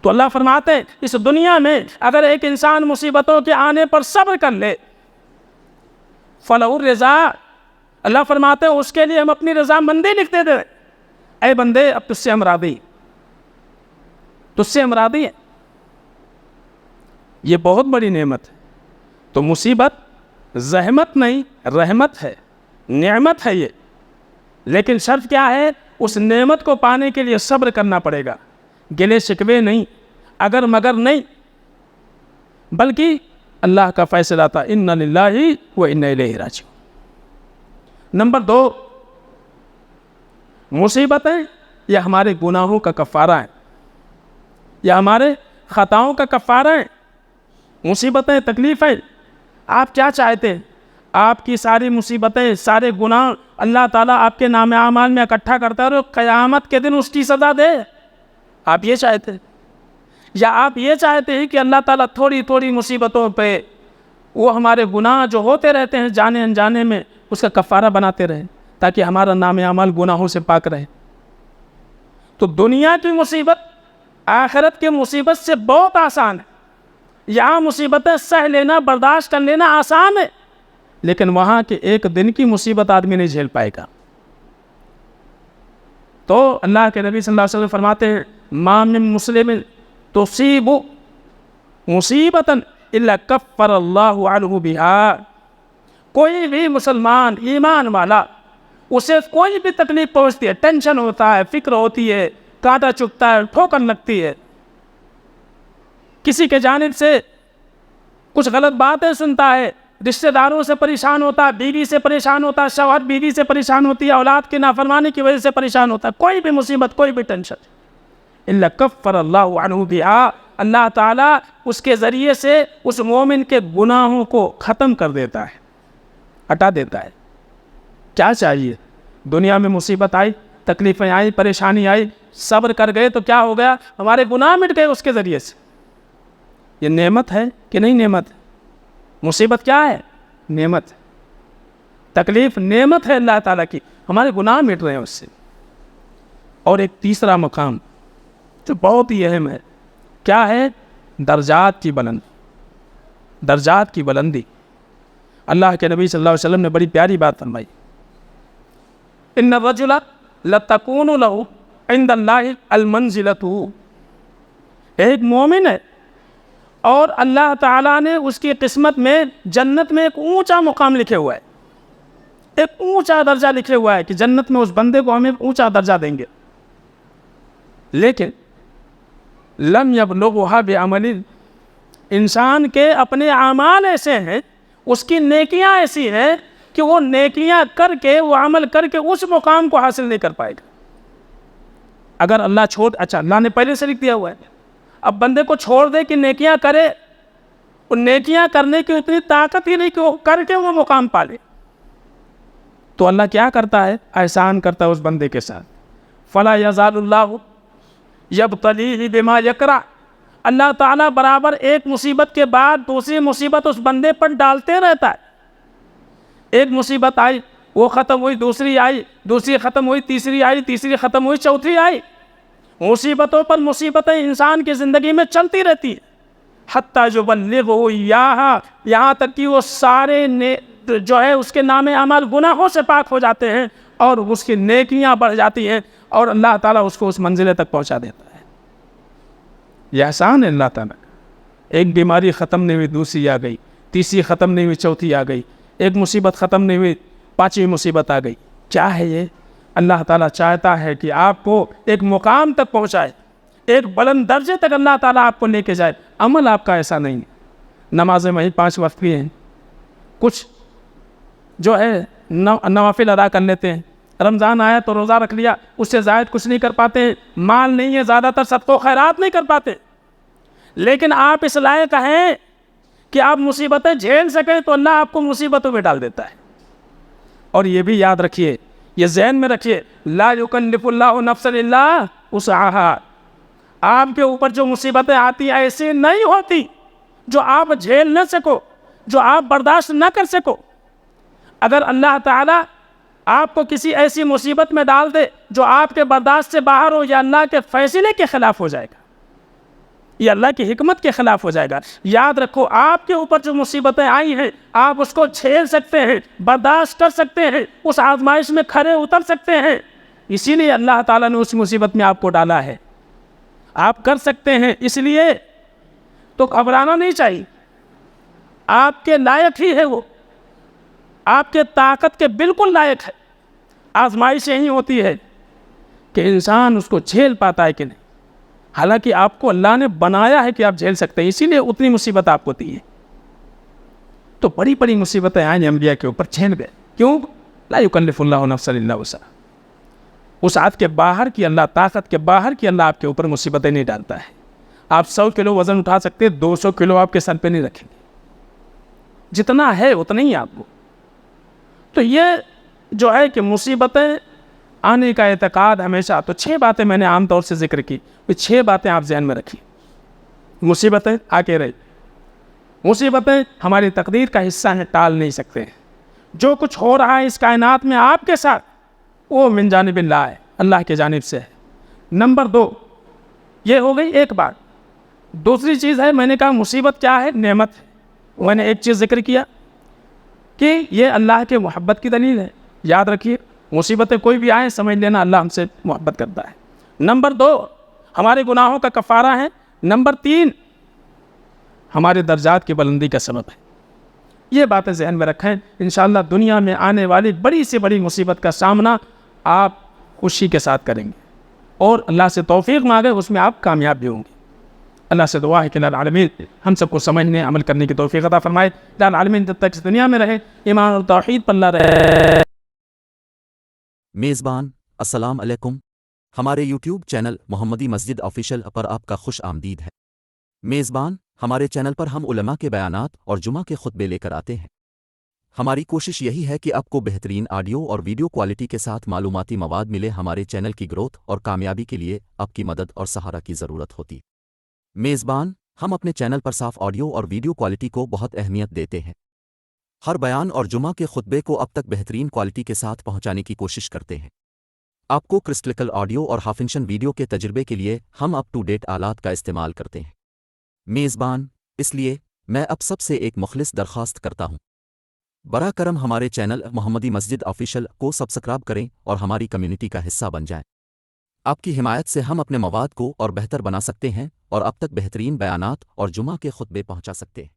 تو اللہ فرماتے ہیں اس دنیا میں اگر ایک انسان مصیبتوں کے آنے پر صبر کر لے، فلہ الرضا، اللہ فرماتے ہیں اس کے لیے ہم اپنی رضا مندی لکھ دے دیں۔ اے بندے اب تجھ سے ہم راضی، تجھ سے ہم راضی ہیں، یہ بہت بڑی نعمت ہے۔ تو مصیبت زحمت نہیں، رحمت ہے، نعمت ہے یہ، لیکن شرط کیا ہے؟ اس نعمت کو پانے کے لیے صبر کرنا پڑے گا، گلے شکوے نہیں، اگر مگر نہیں، بلکہ اللہ کا فیصلہ تھا اِنَّ لِلَّهِ وَإِنَّ إِلَيْهِ راجعون۔ نمبر 2، مصیبتیں یہ ہمارے گناہوں کا کفارہ ہیں، یہ ہمارے خطاؤں کا کفارہ ہیں۔ مصیبتیں، تکلیفیں، آپ کیا چاہتے ہیں؟ آپ کی ساری مصیبتیں، سارے گناہ اللہ تعالیٰ آپ کے نام اعمال میں اکٹھا کرتا ہے اور قیامت کے دن اس کی سزا دے؟ آپ یہ چاہتے ہیں؟ یا آپ یہ چاہتے ہیں کہ اللہ تعالیٰ تھوڑی تھوڑی مصیبتوں پہ وہ ہمارے گناہ جو ہوتے رہتے ہیں جانے انجانے میں اس کا کفارہ بناتے رہیں تاکہ ہمارا نام اعمال گناہوں سے پاک رہے؟ تو دنیا کی مصیبت آخرت کی مصیبت سے بہت آسان ہے۔ یہاں مصیبتیں سہ لینا، برداشت کر لینا آسان ہے، لیکن وہاں کے ایک دن کی مصیبت آدمی نہیں جھیل پائے گا۔ تو اللہ کے نبی صلی اللہ علیہ وسلم فرماتے ہیں ما من مسلم تصیب مصیبتا الا کفر اللہ عنہ بہا، کوئی بھی مسلمان ایمان والا اسے کوئی بھی تکلیف پہنچتی ہے، ٹینشن ہوتا ہے، فکر ہوتی ہے، کانٹا چبھتا ہے، ٹھوکر لگتی ہے، کسی کے جانب سے کچھ غلط باتیں سنتا ہے، رشتہ داروں سے پریشان ہوتا ہے، بیوی سے پریشان ہوتا ہے، شوہر بیوی سے پریشان ہوتی ہے، اولاد کی نافرمانی کی وجہ سے پریشان ہوتا ہے، کوئی بھی مصیبت، کوئی بھی ٹینشن، الا کفر اللہ عنہ بہا، اللہ تعالیٰ اس کے ذریعے سے اس مومن کے گناہوں کو ختم کر دیتا ہے، ہٹا دیتا ہے۔ کیا چاہیے؟ دنیا میں مصیبت آئی، تکلیفیں آئی، پریشانی آئی، صبر کر گئے تو کیا ہو گیا؟ ہمارے گناہ مٹ گئے اس کے ذریعے سے۔ یہ نعمت ہے کہ نہیں نعمت ہے؟ مصیبت کیا ہے؟ نعمت ہے، تکلیف نعمت ہے اللہ تعالیٰ کی، ہمارے گناہ مٹ رہے ہیں اس سے۔ اور ایک تیسرا مقام جو بہت ہی اہم ہے، کیا ہے؟ درجات کی بلندی، درجات کی بلندی۔ اللہ کے نبی صلی اللہ علیہ وسلم نے بڑی پیاری بات فرمائی، ان الرجل لتکون له عند اللہ المنزلۃ، ایک مومن ہے اور اللہ تعالیٰ نے اس کی قسمت میں جنت میں ایک اونچا مقام لکھے ہوا ہے، ایک اونچا درجہ لکھے ہوا ہے کہ جنت میں اس بندے کو ہمیں اونچا درجہ دیں گے، لیکن لم یبلغھا بعمل، انسان کے اپنے اعمال ایسے ہیں، اس کی نیکیاں ایسی ہیں کہ وہ نیکیاں کر کے، وہ عمل کر کے اس مقام کو حاصل نہیں کر پائے گا۔ اگر اللہ اچھا اللہ نے پہلے سے لکھ دیا ہوا ہے، اب بندے کو چھوڑ دے کہ نیکیاں کرے، اور نیکیاں کرنے کی اتنی طاقت ہی نہیں کہ وہ کر کے وہ مقام پالے، تو اللہ کیا کرتا ہے؟ احسان کرتا ہے اس بندے کے ساتھ۔ فلا یزال اللہ یبتلیہ بما یکرہ، اللہ تعالیٰ برابر ایک مصیبت کے بعد دوسری مصیبت اس بندے پر ڈالتے رہتا ہے۔ ایک مصیبت آئی، وہ ختم ہوئی، دوسری آئی، دوسری ختم ہوئی، تیسری آئی، تیسری ختم ہوئی، چوتھی آئی، مصیبتوں پر مصیبتیں انسان کی زندگی میں چلتی رہتی ہیں، حتیٰ یبلغہ ایہا، یہاں تک کہ وہ سارے جو ہے اس کے نام عمل گناہوں سے پاک ہو جاتے ہیں اور اس کی نیکیاں بڑھ جاتی ہیں اور اللہ تعالیٰ اس کو اس منزلے تک پہنچا دیتا ہے۔ یہ احسان ہے اللہ تعالیٰ کا۔ ایک بیماری ختم نہیں ہوئی دوسری آ گئی، تیسری ختم نہیں ہوئی چوتھی آ گئی، ایک مصیبت ختم نہیں ہوئی پانچویں مصیبت آ گئی۔ کیا ہے یہ؟ اللہ تعالیٰ چاہتا ہے کہ آپ کو ایک مقام تک پہنچائے، ایک بلند درجے تک اللہ تعالیٰ آپ کو لے کے جائے۔ عمل آپ کا ایسا نہیں ہے، نمازیں وہی 5 وقت کی ہیں، کچھ جو ہے نوافل ادا کر لیتے ہیں، رمضان آیا تو روزہ رکھ لیا، اس سے زائد کچھ نہیں کر پاتے، مال نہیں ہے زیادہ تر صدقہ و خیرات نہیں کر پاتے، لیکن آپ اس لائق ہیں کہ آپ مصیبتیں جھیل سکیں تو اللہ آپ کو مصیبتوں میں ڈال دیتا ہے۔ اور یہ بھی یاد رکھیے، یہ ذہن میں رکھیے، لا یکلف اللہ نفسا الا وسعہا، آپ کے اوپر جو مصیبتیں آتی ایسی نہیں ہوتی جو آپ جھیل نہ سکو، جو آپ برداشت نہ کر سکو۔ اگر اللہ تعالیٰ آپ کو کسی ایسی مصیبت میں ڈال دے جو آپ کے برداشت سے باہر ہو، یا اللہ کے فیصلے کے خلاف ہو جائے گا، یہ اللہ کی حکمت کے خلاف ہو جائے گا۔ یاد رکھو، آپ کے اوپر جو مصیبتیں آئی ہیں آپ اس کو جھیل سکتے ہیں، برداشت کر سکتے ہیں، اس آزمائش میں کھڑے اتر سکتے ہیں، اسی لیے اللہ تعالیٰ نے اس مصیبت میں آپ کو ڈالا ہے۔ آپ کر سکتے ہیں، اس لیے تو گھبرانا نہیں چاہیے، آپ کے لائق ہی ہے، وہ آپ کے طاقت کے بالکل لائق ہے۔ آزمائش یہی ہوتی ہے کہ انسان اس کو جھیل پاتا ہے کہ نہیں، حالانکہ آپ کو اللہ نے بنایا ہے کہ آپ جھیل سکتے ہیں، اسی لیے اتنی مصیبت آپ کو دی ہے۔ تو بڑی بڑی مصیبتیں آئیں انبیاء کے اوپر، جھیل گئے، کیوں؟ لا یکلف اللہ نفسا الا وسعہا، وسعت کے باہر کی اللہ، طاقت کے باہر کی اللہ آپ کے اوپر مصیبتیں نہیں ڈالتا ہے۔ آپ 100 کلو وزن اٹھا سکتے ہیں، 200 کلو آپ کے سر پہ نہیں رکھیں گے، جتنا ہے اتنا ہی آپ کو۔ تو یہ جو ہے کہ مصیبتیں آنے کا اعتقاد ہمیشہ، تو 6 باتیں میں نے عام طور سے ذکر کی، وہ 6 باتیں آپ ذہن میں رکھیں۔ مصیبتیں آ کے رہی، مصیبتیں ہماری تقدیر کا حصہ ہیں، ٹال نہیں سکتے ہیں۔ جو کچھ ہو رہا ہے اس کائنات میں آپ کے ساتھ، وہ من جانب اللہ ہے، اللہ کے جانب سے ہے۔ نمبر 2، یہ ہو گئی ایک بات۔ دوسری چیز ہے، میں نے کہا مصیبت کیا ہے؟ نعمت ہے۔ میں نے ایک چیز ذکر کیا کہ یہ اللہ کے محبت کی دلیل ہے۔ یاد رکھیے، مصیبتیں کوئی بھی آئیں سمجھ لینا اللہ ہم سے محبت کرتا ہے۔ نمبر 2، ہمارے گناہوں کا کفارہ ہے۔ نمبر 3، ہمارے درجات کی بلندی کا سبب ہے۔ یہ باتیں ذہن میں رکھیں، انشاءاللہ دنیا میں آنے والی بڑی سے بڑی مصیبت کا سامنا آپ خوشی کے ساتھ کریں گے، اور اللہ سے توفیق مانگے، اس میں آپ کامیاب بھی ہوں گے۔ اللہ سے دعا ہے کہ اللہ العالمین ہم سب کو سمجھنے عمل کرنے کی توفیق عطا فرمائے۔ اللہ العالمین جب تک اس دنیا میں رہے ایمان اور توحید پر اللہ رہے۔ میزبان السلام علیکم، ہمارے یوٹیوب چینل محمدی مسجد آفیشل پر آپ کا خوش آمدید ہے۔ میزبان، ہمارے چینل پر ہم علماء کے بیانات اور جمعہ کے خطبے لے کر آتے ہیں۔ ہماری کوشش یہی ہے کہ آپ کو بہترین آڈیو اور ویڈیو کوالٹی کے ساتھ معلوماتی مواد ملے۔ ہمارے چینل کی گروتھ اور کامیابی کے لیے آپ کی مدد اور سہارا کی ضرورت ہوتی۔ میزبان، ہم اپنے چینل پر صاف آڈیو اور ویڈیو کوالٹی کو بہت اہمیت دیتے ہیں۔ ہر بیان اور جمعہ کے خطبے کو اب تک بہترین کوالٹی کے ساتھ پہنچانے کی کوشش کرتے ہیں۔ آپ کو کرسٹلکل آڈیو اور ہافنشن ویڈیو کے تجربے کے لیے ہم اپ ٹو ڈیٹ آلات کا استعمال کرتے ہیں۔ میزبان، اس لیے میں اب سب سے ایک مخلص درخواست کرتا ہوں، براہ کرم ہمارے چینل محمدی مسجد آفیشل کو سبسکرائب کریں اور ہماری کمیونٹی کا حصہ بن جائیں۔ آپ کی حمایت سے ہم اپنے مواد کو اور بہتر بنا سکتے ہیں اور اب تک بہترین بیانات اور جمعہ کے خطبے پہنچا سکتے ہیں۔